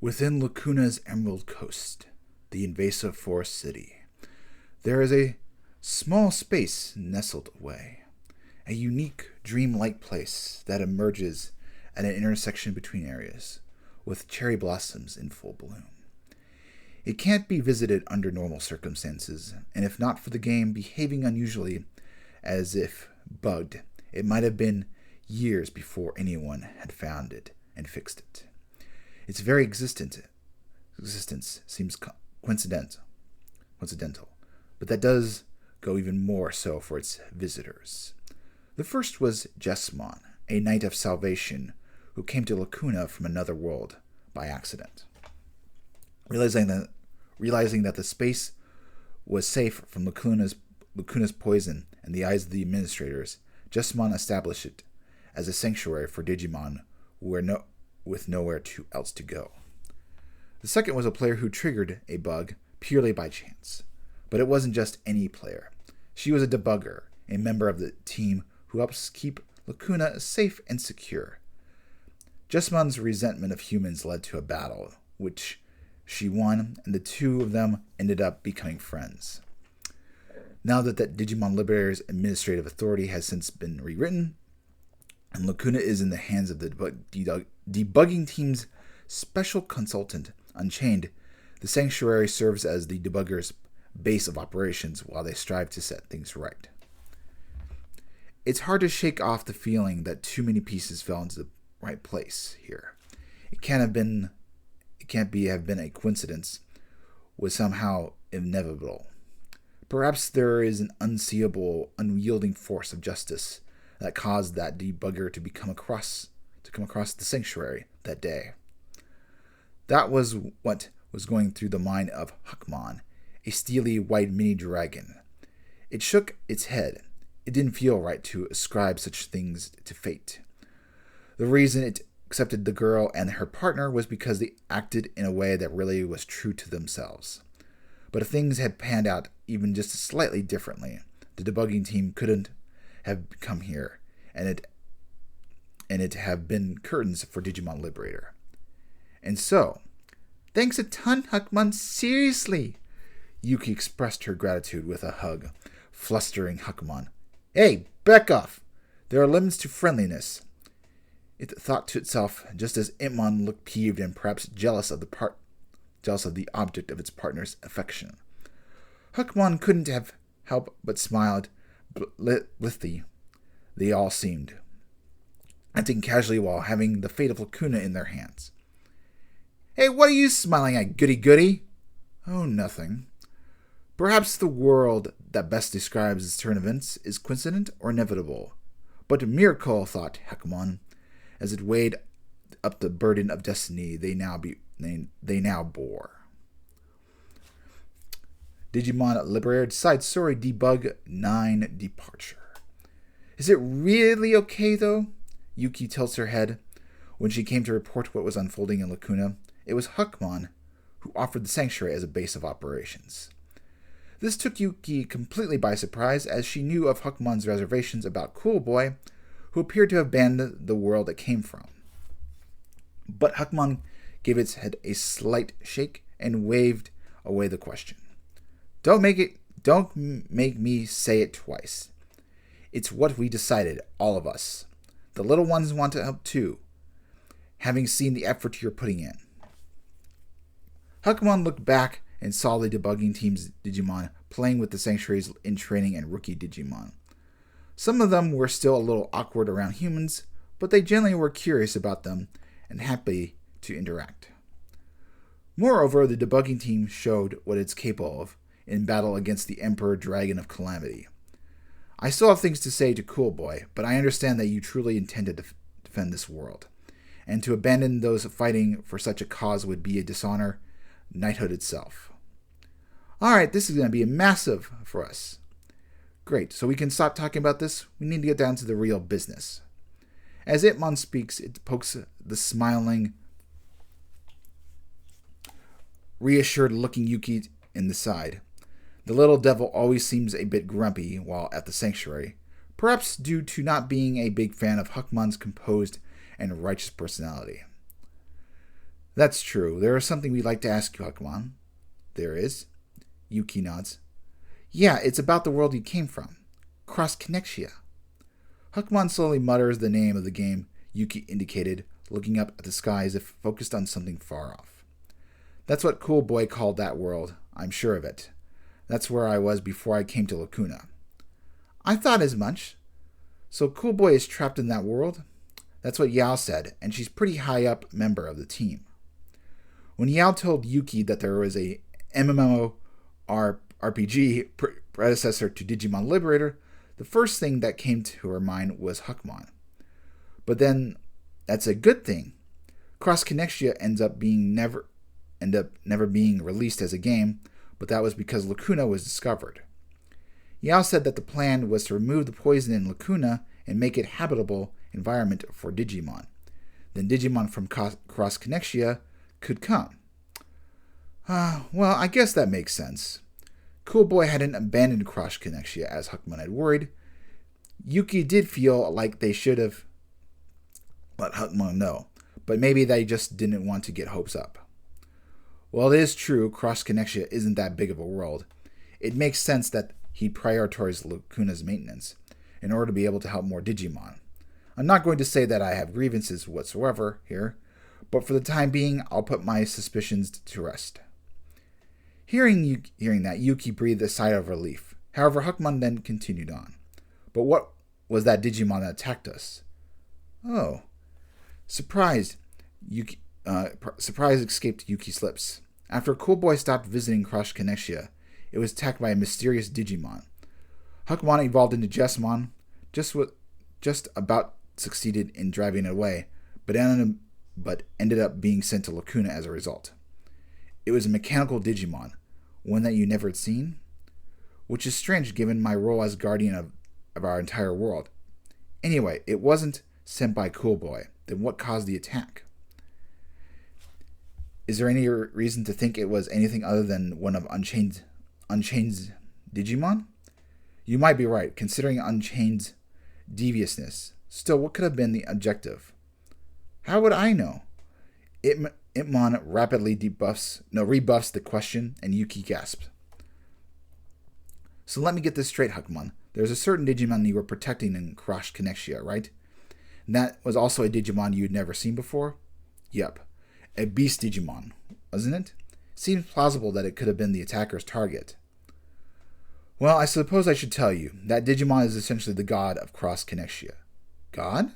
Within Lacuna's Emerald Coast, the invasive forest city, there is a small space nestled away, a unique, dreamlike place that emerges at an intersection between areas, with cherry blossoms in full bloom. It can't be visited under normal circumstances, and if not for the game behaving unusually as if bugged, it might have been years before anyone had found it and fixed it. Its very existence seems coincidental, but that does go even more so for its visitors. The first was Jessamon, a knight of salvation who came to Lacuna from another world by accident. Realizing that the space was safe from Lacuna's poison in the eyes of the administrators, Jessamon established it as a sanctuary for Digimon with nowhere else to go. The second was a player who triggered a bug purely by chance. But it wasn't just any player. She was a debugger, a member of the team who helps keep Lacuna safe and secure. Jessamon's resentment of humans led to a battle, which she won, and the two of them ended up becoming friends. Now that Digimon Liberator's administrative authority has since been rewritten, and Lacuna is in the hands of the debugging team's special consultant, Unchained, the sanctuary serves as the debugger's base of operations while they strive to set things right. It's hard to shake off the feeling that too many pieces fell into the right place here. It can't have been a coincidence, was somehow inevitable. Perhaps there is an unseeable, unyielding force of justice that caused that debugger to come across the sanctuary that day. That was what was going through the mind of Huckmon, a steely white mini dragon. It shook its head. It didn't feel right to ascribe such things to fate. The reason it accepted the girl and her partner was because they acted in a way that really was true to themselves. But if things had panned out even just slightly differently, the debugging team couldn't have come here, and it have been curtains for Digimon Liberator. And so, thanks a ton, Huckmon, seriously! Yuki expressed her gratitude with a hug, flustering Huckmon. Hey, back off! There are limits to friendliness. It thought to itself, just as Itmon looked peeved and perhaps jealous of the object of its partner's affection. Huckmon couldn't have helped but smiled blithely. They all seemed, acting casually while having the fate of Lacuna in their hands. Hey, what are you smiling at, goody-goody? Oh, nothing. Perhaps the world that best describes its turn of events is coincident or inevitable. But a miracle, thought Huckmon, as it weighed up the burden of destiny they now bore. Digimon Liberator Side Story Debug 9 Departure. Is it really okay, though? Yuki tilts her head. When she came to report what was unfolding in Lacuna, it was Huckmon who offered the sanctuary as a base of operations. This took Yuki completely by surprise, as she knew of Huckmon's reservations about Cool Boy, who appeared to have abandoned the world it came from. But Huckmon gave its head a slight shake and waved away the question. Don't make me say it twice. It's what we decided, all of us. The little ones want to help too, having seen the effort you're putting in. Huckmon looked back and saw the debugging team's Digimon playing with the sanctuary's in-training and rookie Digimon. Some of them were still a little awkward around humans, but they generally were curious about them and happy to interact. Moreover, the debugging team showed what it's capable of in battle against the Emperor Dragon of Calamity. I still have things to say to Cool Boy, but I understand that you truly intend to defend this world, and to abandon those fighting for such a cause would be a dishonor knighthood itself. Alright, this is going to be massive for us. Great, so we can stop talking about this. We need to get down to the real business. As Itmon speaks, it pokes the smiling, reassured-looking Yuki in the side. The little devil always seems a bit grumpy while at the sanctuary, perhaps due to not being a big fan of Huckmon's composed and righteous personality. That's true. There is something we'd like to ask you, Huckmon. There is. Yuki nods. Yeah, it's about the world you came from. Cross Connexia. Huckmon slowly mutters the name of the game Yuki indicated, looking up at the sky as if focused on something far off. That's what Cool Boy called that world, I'm sure of it. That's where I was before I came to Lacuna. I thought as much. So Cool Boy is trapped in that world? That's what Yao said, and she's pretty high up member of the team. When Yao told Yuki that there was a MMORPG predecessor to Digimon Liberator, the first thing that came to her mind was Huckmon. But then, that's a good thing. Cross Connexia ends up never being released as a game, but that was because Lacuna was discovered. Yao said that the plan was to remove the poison in Lacuna and make it habitable environment for Digimon. Then Digimon from Cross Connexia could come. Well, I guess that makes sense. Cool Boy hadn't abandoned Cross Connexia as Huckmon had worried. Yuki did feel like they should have let Huckmon know, but maybe they just didn't want to get hopes up. While it is true Cross Connexia isn't that big of a world, it makes sense that he'd prioritize Lacuna's maintenance in order to be able to help more Digimon. I'm not going to say that I have grievances whatsoever here, but for the time being, I'll put my suspicions to rest. Hearing that, Yuki breathed a sigh of relief. However, Huckmon then continued on. But what was that Digimon that attacked us? Oh. Surprise escaped Yuki's lips. After Cool Boy stopped visiting Cross Connexia, it was attacked by a mysterious Digimon. Huckmon evolved into Jessmon, just about succeeded in driving it away, but ended up being sent to Lacuna as a result. It was a mechanical Digimon, one that you never had seen, which is strange given my role as guardian of our entire world. Anyway, it wasn't sent by Cool Boy. Then what caused the attack? Is there any reason to think it was anything other than one of Unchained's Digimon? You might be right, considering Unchained's deviousness. Still, what could have been the objective? How would I know? Itmon rapidly rebuffs the question, and Yuki gasps. So let me get this straight, Huckmon. There's a certain Digimon you were protecting in Cross Connexia, right? And that was also a Digimon you'd never seen before? Yep. A beast Digimon, wasn't it? Seems plausible that it could have been the attacker's target. Well, I suppose I should tell you, that Digimon is essentially the god of Cross Connexia. God?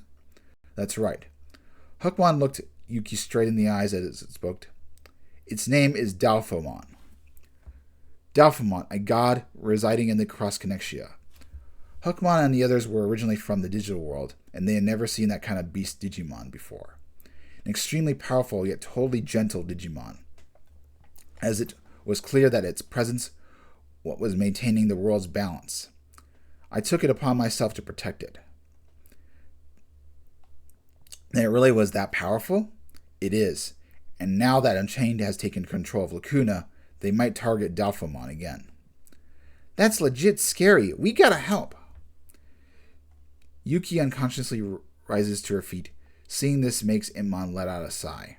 That's right. Huckmon looked Yuki straight in the eyes as it spoke. Its name is Dalphomon. Dalphomon, a god residing in the Cross Connexia. Huckmon and the others were originally from the digital world, and they had never seen that kind of beast Digimon before. An extremely powerful yet totally gentle Digimon, as it was clear that its presence was maintaining the world's balance. I took it upon myself to protect it. And it really was that powerful? It is. And now that Unchained has taken control of Lacuna, they might target Dalphomon again. That's legit scary. We gotta help. Yuki unconsciously rises to her feet. Seeing this makes Itmon let out a sigh.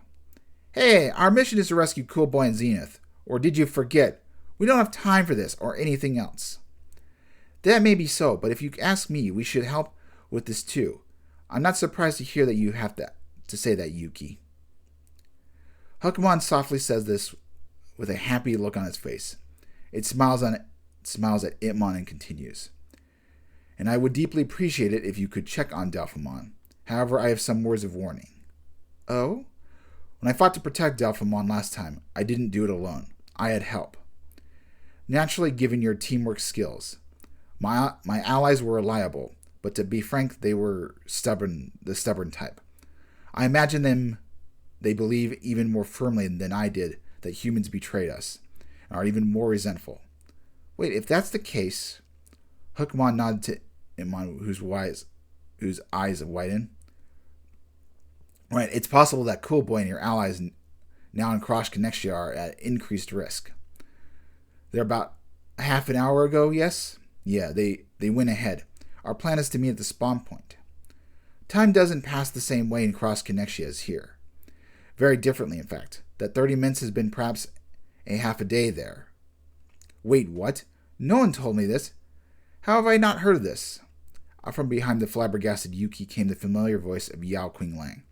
Hey, our mission is to rescue Cool Boy and Zenith. Or did you forget? We don't have time for this or anything else. That may be so, but if you ask me, we should help with this too. I'm not surprised to hear that you have to say that, Yuki. Huckmon softly says this with a happy look on its face. It smiles at Itmon and continues. And I would deeply appreciate it if you could check on Dalphomon. However, I have some words of warning. Oh? When I fought to protect Dalphomon last time, I didn't do it alone. I had help. Naturally, given your teamwork skills. My allies were reliable, but to be frank, they were the stubborn type. I imagine they believe even more firmly than I did that humans betrayed us, and are even more resentful. Wait, if that's the case, Huckmon nodded to Itmon, whose eyes widen. Right, it's possible that Cool Boy and your allies now in Cross Connexia are at increased risk. They're about half an hour ago, yes? Yeah, they went ahead. Our plan is to meet at the spawn point. Time doesn't pass the same way in Cross Connexia as here. Very differently, in fact. That 30 minutes has been perhaps a half a day there. Wait, what? No one told me this. How have I not heard of this? Out from behind the flabbergasted Yuki came the familiar voice of Yao Qinglang.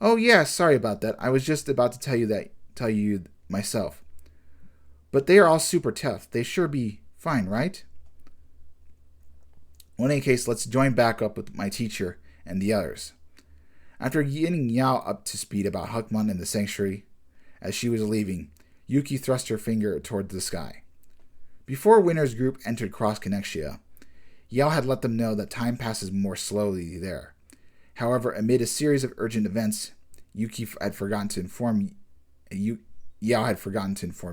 Oh yeah, sorry about that. I was just about to tell you myself. But they are all super tough. They sure be fine, right? Well, in any case, let's join back up with my teacher and the others. After getting Yao up to speed about Huckmon and the sanctuary, as she was leaving, Yuki thrust her finger toward the sky. Before Winter's group entered Cross Connexia, Yao had let them know that time passes more slowly there. However, amid a series of urgent events, Yao had forgotten to inform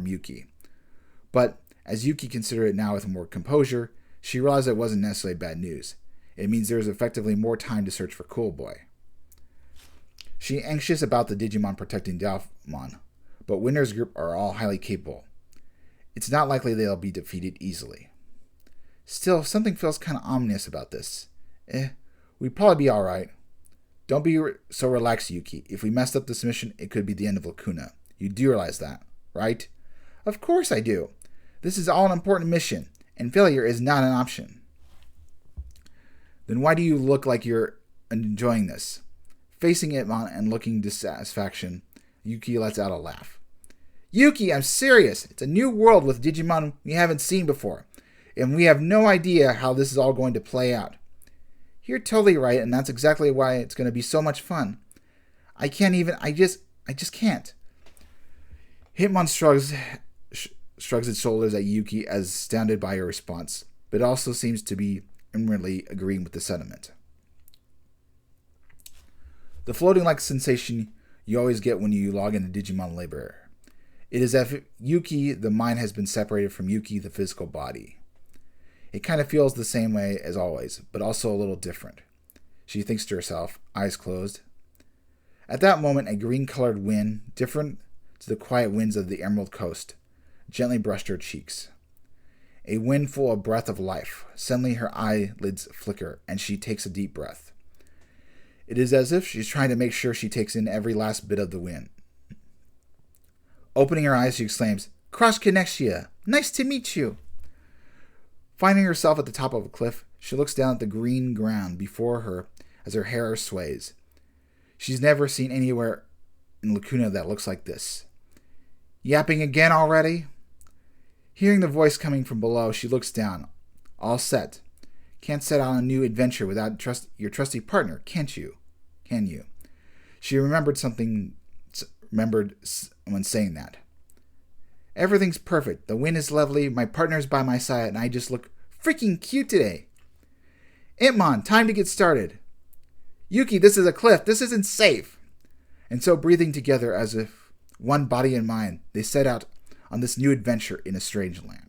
Yuki. But as Yuki considered it now with more composure, she realized it wasn't necessarily bad news. It means there is effectively more time to search for Cool Boy. She anxious about the Digimon protecting Dalfmon, but Winter's group are all highly capable. It's not likely they'll be defeated easily. Still, something feels kind of ominous about this. We'd probably be alright. Don't be so relaxed, Yuki. If we messed up this mission, it could be the end of Lacuna. You do realize that, right? Of course I do. This is all an important mission, and failure is not an option. Then why do you look like you're enjoying this? Facing Itmon and looking dissatisfaction, Yuki lets out a laugh. Yuki, I'm serious. It's a new world with Digimon we haven't seen before, and we have no idea how this is all going to play out. You're totally right, and that's exactly why it's going to be so much fun. I just can't. Hitmon shrugs its shoulders at Yuki as astounded by her response, but also seems to be inwardly agreeing with the sentiment. The floating-like sensation you always get when you log into Digimon Liberator. It is as if Yuki, the mind, has been separated from Yuki, the physical body. It kind of feels the same way as always, but also a little different. She thinks to herself, eyes closed. At that moment, a green-colored wind, different to the quiet winds of the Emerald Coast, gently brushed her cheeks. A wind full of breath of life. Suddenly her eyelids flicker, and she takes a deep breath. It is as if she's trying to make sure she takes in every last bit of the wind. Opening her eyes, she exclaims, Cross Connexia! Nice to meet you! Finding herself at the top of a cliff, she looks down at the green ground before her as her hair sways. She's never seen anywhere in Lacuna that looks like this. Yapping again already? Hearing the voice coming from below, she looks down. All set. Can't set out on a new adventure without your trusty partner, can't you? Can you? She remembered when saying that. Everything's perfect. The wind is lovely, my partner's by my side, and I just look freaking cute today. Itmon, time to get started. Yuki, this is a cliff. This isn't safe. And so, breathing together as if one body and mind, they set out on this new adventure in a strange land.